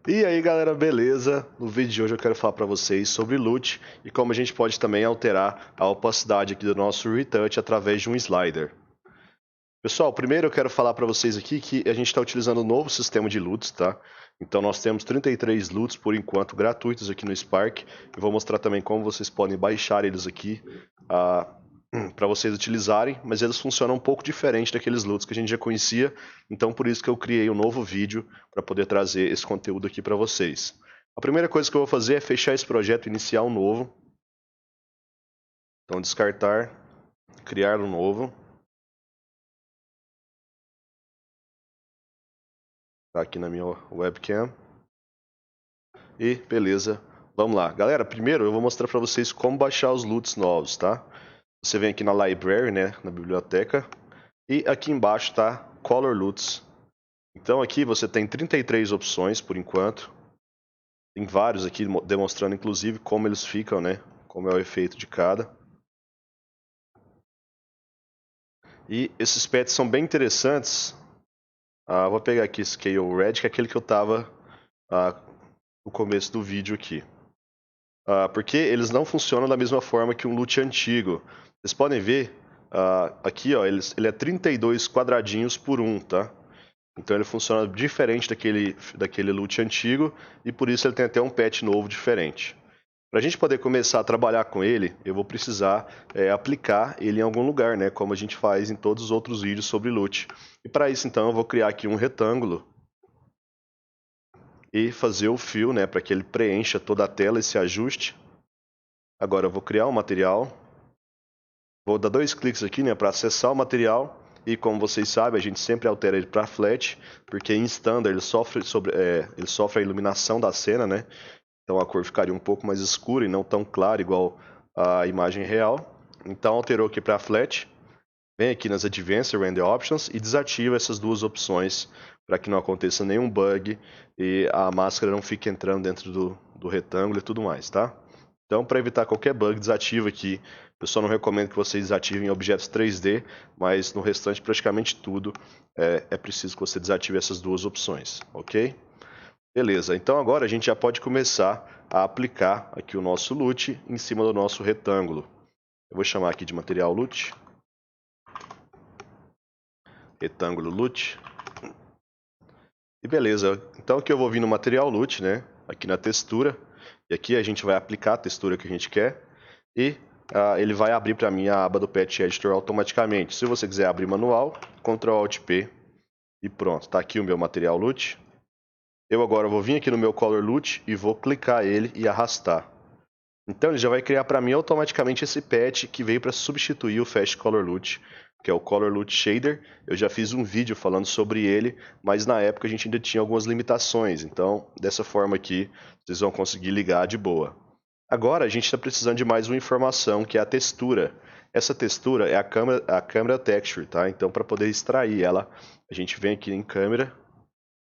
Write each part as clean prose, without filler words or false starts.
E aí galera, beleza? No vídeo de hoje eu quero falar para vocês sobre LUT e como a gente pode também alterar a opacidade aqui do nosso retouch através de um slider. Pessoal, primeiro eu quero falar para vocês aqui que a gente está utilizando um novo sistema de LUTs, tá? Então nós temos 33 LUTs por enquanto gratuitos aqui no Spark. Eu vou mostrar também como vocês podem baixar eles aqui para vocês utilizarem, mas eles funcionam um pouco diferente daqueles LUTs que a gente já conhecia, então por isso que eu criei um novo vídeo para poder trazer esse conteúdo aqui para vocês. A primeira coisa que eu vou fazer é fechar esse projeto e iniciar um novo. Então descartar, criar um novo. Tá aqui na minha webcam. E beleza, vamos lá. Galera, primeiro eu vou mostrar para vocês como baixar os LUTs novos, tá? Você vem aqui na Library, né, na biblioteca, e aqui embaixo tá Color LUTs. Então aqui você tem 33 opções por enquanto. Tem vários aqui demonstrando inclusive como eles ficam, né, como é o efeito de cada. E esses pets são bem interessantes. Vou pegar aqui Scale Red, que é aquele que eu tava no começo do vídeo aqui. Porque eles não funcionam da mesma forma que um LUT antigo. Vocês podem ver, aqui ó, ele é 32 quadradinhos por 1, tá? Então ele funciona diferente daquele LUT antigo e por isso ele tem até um patch novo diferente. Para a gente poder começar a trabalhar com ele, eu vou precisar aplicar ele em algum lugar, né? Como a gente faz em todos os outros vídeos sobre LUT. E para isso então eu vou criar aqui um retângulo e fazer o fill, né, para que ele preencha toda a tela e se ajuste. Agora eu vou criar um material, vou dar 2 cliques aqui, né, para acessar o material e como vocês sabem a gente sempre altera ele para flat, porque em standard ele sofre a iluminação da cena, né, então a cor ficaria um pouco mais escura e não tão clara igual a imagem real. Então alterou aqui para flat, vem aqui nas Advanced Render Options e desativa essas duas opções para que não aconteça nenhum bug e a máscara não fique entrando dentro do retângulo e tudo mais, tá? Então, para evitar qualquer bug, desativa aqui. Eu só não recomendo que vocês desativem objetos 3D, mas no restante, praticamente tudo, é preciso que você desative essas duas opções, ok? Beleza, então agora a gente já pode começar a aplicar aqui o nosso LUT em cima do nosso retângulo. Eu vou chamar aqui de material LUT. Retângulo LUT. E beleza, então aqui eu vou vir no material LUT, né? Aqui na textura. E aqui a gente vai aplicar a textura que a gente quer. E ele vai abrir para mim a aba do Patch Editor automaticamente. Se você quiser abrir manual, Ctrl Alt P e pronto. Está aqui o meu material LUT. Eu agora vou vir aqui no meu Color LUT e vou clicar ele e arrastar. Então ele já vai criar para mim automaticamente esse patch que veio para substituir o Fast Color LUT, que é o Color LUT Shader. Eu já fiz um vídeo falando sobre ele, mas na época a gente ainda tinha algumas limitações. Então, dessa forma aqui, vocês vão conseguir ligar de boa. Agora a gente está precisando de mais uma informação, que é a textura. Essa textura é a câmera Texture, tá? Então, para poder extrair ela, a gente vem aqui em Câmera,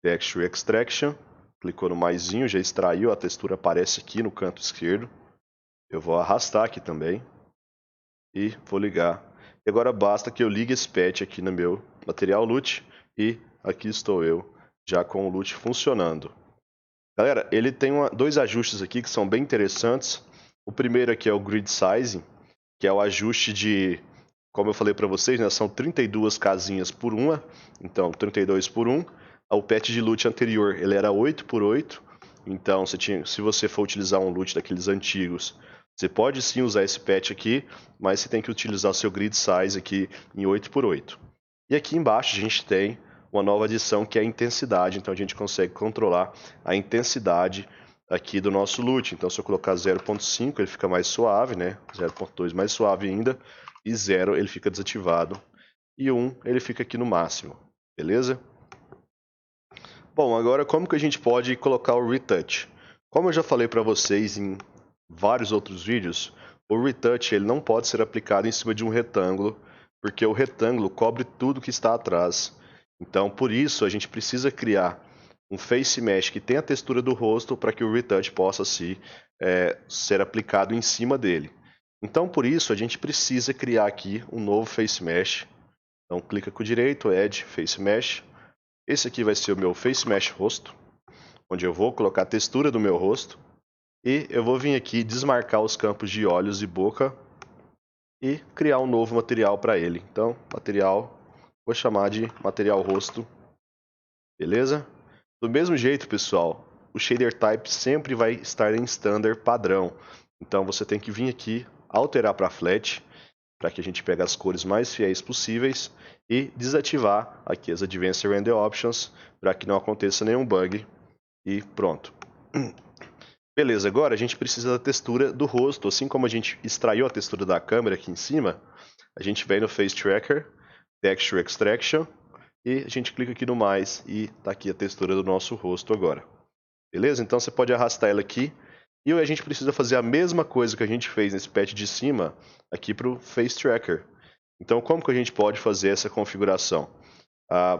Texture Extraction, clicou no maisinho, já extraiu, a textura aparece aqui no canto esquerdo. Eu vou arrastar aqui também e vou ligar. E agora basta que eu ligue esse patch aqui no meu material LUT e aqui estou eu já com o LUT funcionando. Galera, ele tem dois ajustes aqui que são bem interessantes. O primeiro aqui é o Grid Sizing, que é o ajuste de, como eu falei para vocês, né, são 32 casinhas por uma, então 32 por 1. O patch de LUT anterior ele era 8 por 8, então se você for utilizar um LUT daqueles antigos, você pode sim usar esse patch aqui, mas você tem que utilizar o seu Grid Size aqui em 8 por 8. E aqui embaixo a gente tem uma nova adição que é a intensidade, então a gente consegue controlar a intensidade aqui do nosso LUT. Então se eu colocar 0.5 ele fica mais suave, né? 0.2 mais suave ainda, e 0 ele fica desativado, e 1 ele fica aqui no máximo, beleza? Bom, agora como que a gente pode colocar o retouch? Como eu já falei para vocês em vários outros vídeos, o retouch ele não pode ser aplicado em cima de um retângulo, porque o retângulo cobre tudo que está atrás. Então, por isso, a gente precisa criar um face mesh que tenha a textura do rosto para que o retouch possa ser aplicado em cima dele. Então, por isso, a gente precisa criar aqui um novo face mesh. Então, clica com o direito, Add Face Mesh. Esse aqui vai ser o meu Face Mesh rosto. onde eu vou colocar a textura do meu rosto. E eu vou vir aqui desmarcar os campos de olhos e boca e criar um novo material para ele. Então, material, vou chamar de material rosto, beleza? Do mesmo jeito, pessoal, o shader type sempre vai estar em standard padrão. Então você tem que vir aqui, alterar para flat, para que a gente pegue as cores mais fiéis possíveis e desativar aqui as Advanced Render Options para que não aconteça nenhum bug e pronto. Beleza, agora a gente precisa da textura do rosto, assim como a gente extraiu a textura da câmera aqui em cima, a gente vem no Face Tracker, Texture Extraction, e a gente clica aqui no mais e tá aqui a textura do nosso rosto agora. Beleza? Então você pode arrastar ela aqui e a gente precisa fazer a mesma coisa que a gente fez nesse patch de cima aqui para o Face Tracker. Então como que a gente pode fazer essa configuração?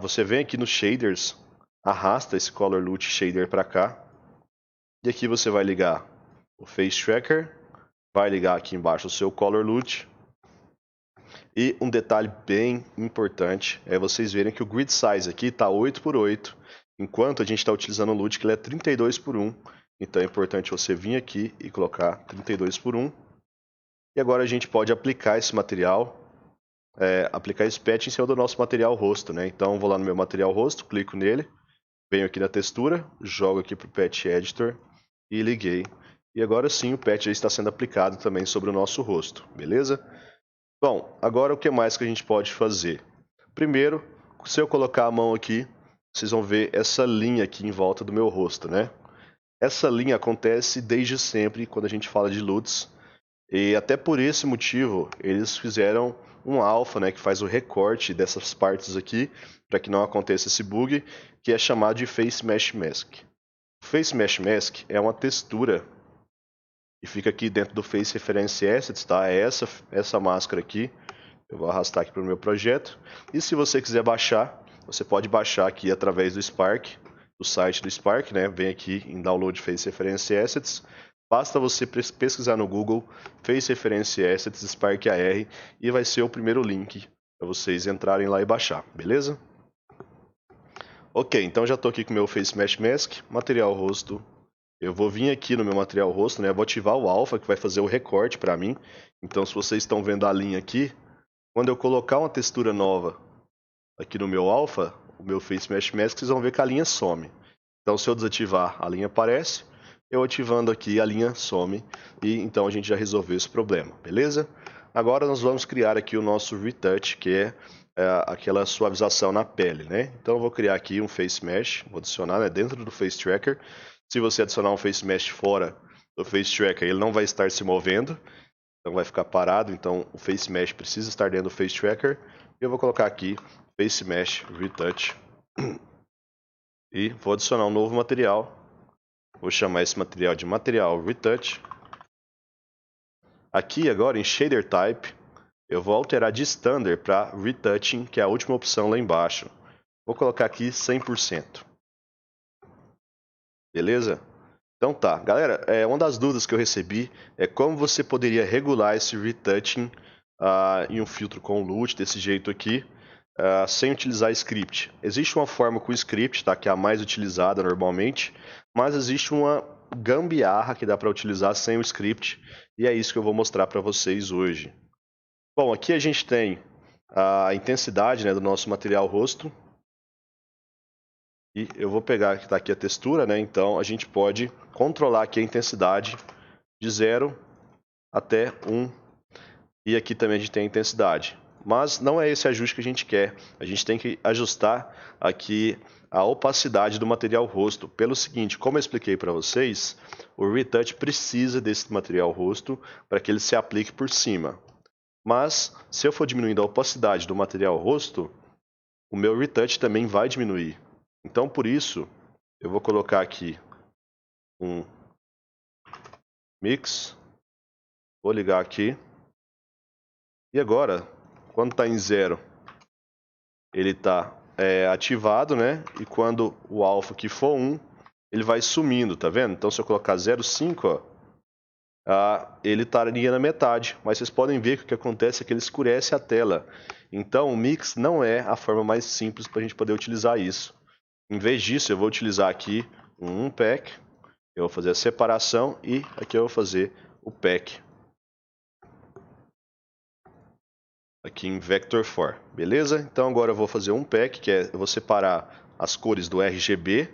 Você vem aqui nos shaders, arrasta esse Color Lute Shader para cá e aqui você vai ligar o Face Tracker, vai ligar aqui embaixo o seu Color Lute. E um detalhe bem importante é vocês verem que o grid size aqui está 8x8, enquanto a gente está utilizando o LUT que ele é 32x1. Então é importante você vir aqui e colocar 32x1. E agora a gente pode aplicar esse material, aplicar esse patch em cima do nosso material rosto, né? Então vou lá no meu material rosto, clico nele, venho aqui na textura, jogo aqui para o Patch Editor e liguei. E agora sim o patch já está sendo aplicado também sobre o nosso rosto, beleza? Bom, agora o que mais que a gente pode fazer? Primeiro, se eu colocar a mão aqui, vocês vão ver essa linha aqui em volta do meu rosto, né? Essa linha acontece desde sempre quando a gente fala de LUTs. E até por esse motivo, eles fizeram um alpha, né, que faz o recorte dessas partes aqui, para que não aconteça esse bug, que é chamado de Face Mesh Mask. O Face Mesh Mask é uma textura e fica aqui dentro do Face Reference Assets, tá? É essa máscara aqui. Eu vou arrastar aqui para o meu projeto. E se você quiser baixar, você pode baixar aqui através do Spark, do site do Spark, né? Vem aqui em Download Face Reference Assets. Basta você pesquisar no Google Face Reference Assets Spark AR e vai ser o primeiro link para vocês entrarem lá e baixar, beleza? Ok, então já estou aqui com o meu Face Mesh Mask, material rosto. Eu vou vir aqui no meu material rosto, né? Vou ativar o alpha que vai fazer o recorte para mim. Então se vocês estão vendo a linha aqui, quando eu colocar uma textura nova aqui no meu alpha, o meu Face Mesh Mask, vocês vão ver que a linha some. Então se eu desativar, a linha aparece. Eu ativando aqui, a linha some. E então a gente já resolveu esse problema, beleza? Agora nós vamos criar aqui o nosso Retouch, que é aquela suavização na pele, né? Então eu vou criar aqui um Face Mesh, vou adicionar, né, dentro do Face Tracker. Se você adicionar um Face Mesh fora do Face Tracker, ele não vai estar se movendo. Então vai ficar parado, então o Face Mesh precisa estar dentro do Face Tracker. Eu vou colocar aqui Face Mesh Retouch. E vou adicionar um novo material. Vou chamar esse material de material Retouch. Aqui agora em Shader Type, eu vou alterar de Standard para Retouching, que é a última opção lá embaixo. Vou colocar aqui 100%. Beleza? Então tá, galera, uma das dúvidas que eu recebi é como você poderia regular esse retouching em um filtro com LUT desse jeito aqui, sem utilizar script. Existe uma forma com script, tá, que é a mais utilizada normalmente, mas existe uma gambiarra que dá para utilizar sem o script, e é isso que eu vou mostrar para vocês hoje. Bom, aqui a gente tem a intensidade, né, do nosso material rosto. E eu vou pegar que está aqui a textura, né? Então a gente pode controlar aqui a intensidade de 0 até 1. E aqui também a gente tem a intensidade. Mas não é esse ajuste que a gente quer. A gente tem que ajustar aqui a opacidade do material rosto. Pelo seguinte, como eu expliquei para vocês, o Retouch precisa desse material rosto para que ele se aplique por cima. Mas se eu for diminuindo a opacidade do material rosto, o meu Retouch também vai diminuir. Então, por isso, eu vou colocar aqui um mix, vou ligar aqui, e agora, quando está em 0, ele está ativado, né? E quando o alpha aqui for 1, ele vai sumindo, tá vendo? Então, se eu colocar 0,5, ele estaria na metade, mas vocês podem ver que o que acontece é que ele escurece a tela. Então, o mix não é a forma mais simples para a gente poder utilizar isso. Em vez disso, eu vou utilizar aqui um pack, eu vou fazer a separação e aqui eu vou fazer o pack aqui em Vector 4, beleza? Então agora eu vou fazer um pack, que eu vou separar as cores do RGB.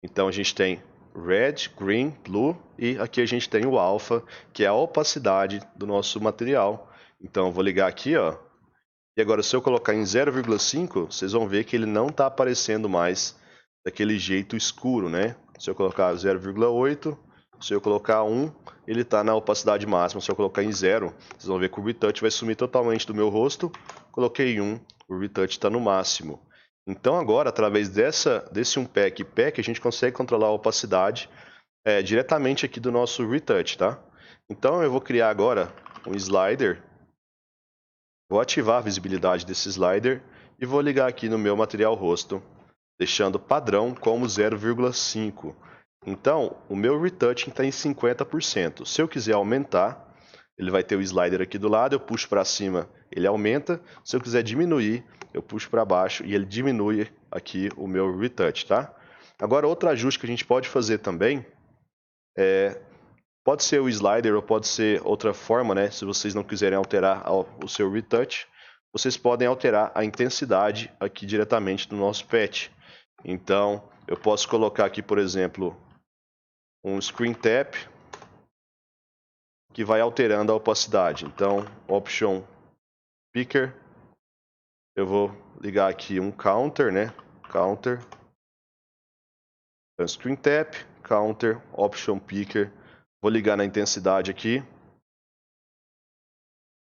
Então a gente tem Red, Green, Blue e aqui a gente tem o Alpha, que é a opacidade do nosso material. Então eu vou ligar aqui, ó. E agora se eu colocar em 0,5, vocês vão ver que ele não está aparecendo mais daquele jeito escuro, né? Se eu colocar 0,8, se eu colocar 1, ele está na opacidade máxima. Se eu colocar em 0, vocês vão ver que o retouch vai sumir totalmente do meu rosto. Coloquei 1, o retouch está no máximo. Então agora, através desse unpack e pack, a gente consegue controlar a opacidade diretamente aqui do nosso retouch, tá? Então eu vou criar agora um slider. Vou ativar a visibilidade desse slider e vou ligar aqui no meu material rosto, deixando padrão como 0,5. Então, o meu retouching está em 50%. Se eu quiser aumentar, ele vai ter o slider aqui do lado, eu puxo para cima, ele aumenta. Se eu quiser diminuir, eu puxo para baixo e ele diminui aqui o meu retouch, tá? Agora, outro ajuste que a gente pode fazer também pode ser o slider ou pode ser outra forma, né? Se vocês não quiserem alterar o seu retouch, vocês podem alterar a intensidade aqui diretamente do nosso patch. Então, eu posso colocar aqui, por exemplo, um screen tap que vai alterando a opacidade. Então, Option Picker, eu vou ligar aqui um counter, né? Counter, screen tap, counter, Option Picker. Vou ligar na intensidade aqui.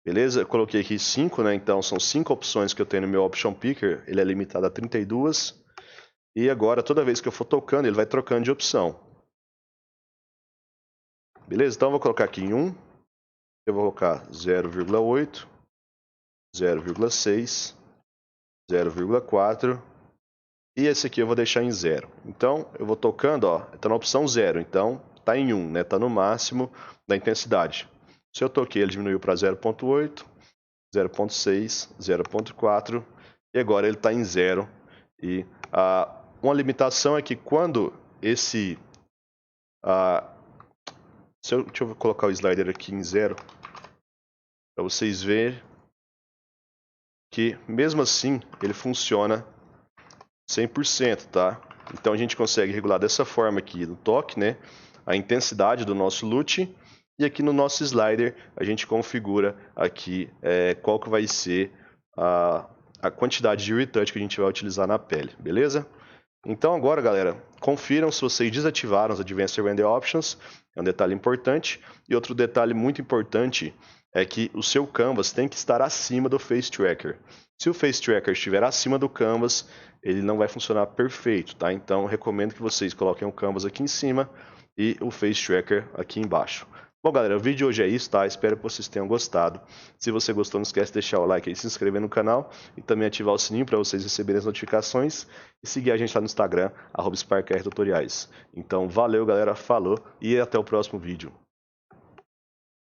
Beleza? Eu coloquei aqui 5, né? Então são 5 opções que eu tenho no meu Option Picker. Ele é limitado a 32. E agora, toda vez que eu for tocando, ele vai trocando de opção. Beleza? Então eu vou colocar aqui em 1. Eu vou colocar 0,8, 0,6, 0,4. E esse aqui eu vou deixar em 0. Então eu vou tocando, ó. Tá na opção 0. Então tá em 1, né? Tá no máximo da intensidade. Se eu toquei, ele diminuiu para 0,8, 0,6, 0,4 e agora ele está em 0. E uma limitação é que quando esse... deixa eu colocar o slider aqui em 0 para vocês verem que mesmo assim ele funciona 100%, tá? Então a gente consegue regular dessa forma aqui no toque, né? A intensidade do nosso LUT. E aqui no nosso slider a gente configura aqui qual que vai ser a quantidade de retouch que a gente vai utilizar na pele, beleza? Então agora, galera, confiram se vocês desativaram os Advanced Render Options, é um detalhe importante. E outro detalhe muito importante é que o seu canvas tem que estar acima do Face Tracker. Se o Face Tracker estiver acima do canvas, ele não vai funcionar perfeito, tá? Então recomendo que vocês coloquem o canvas aqui em cima e o Face Tracker aqui embaixo. Bom, galera, o vídeo de hoje é isso, tá? Espero que vocês tenham gostado. Se você gostou, não esquece de deixar o like e se inscrever no canal e também ativar o sininho para vocês receberem as notificações e seguir a gente lá no Instagram, @SparkRTutoriais. Então, valeu, galera, falou e até o próximo vídeo.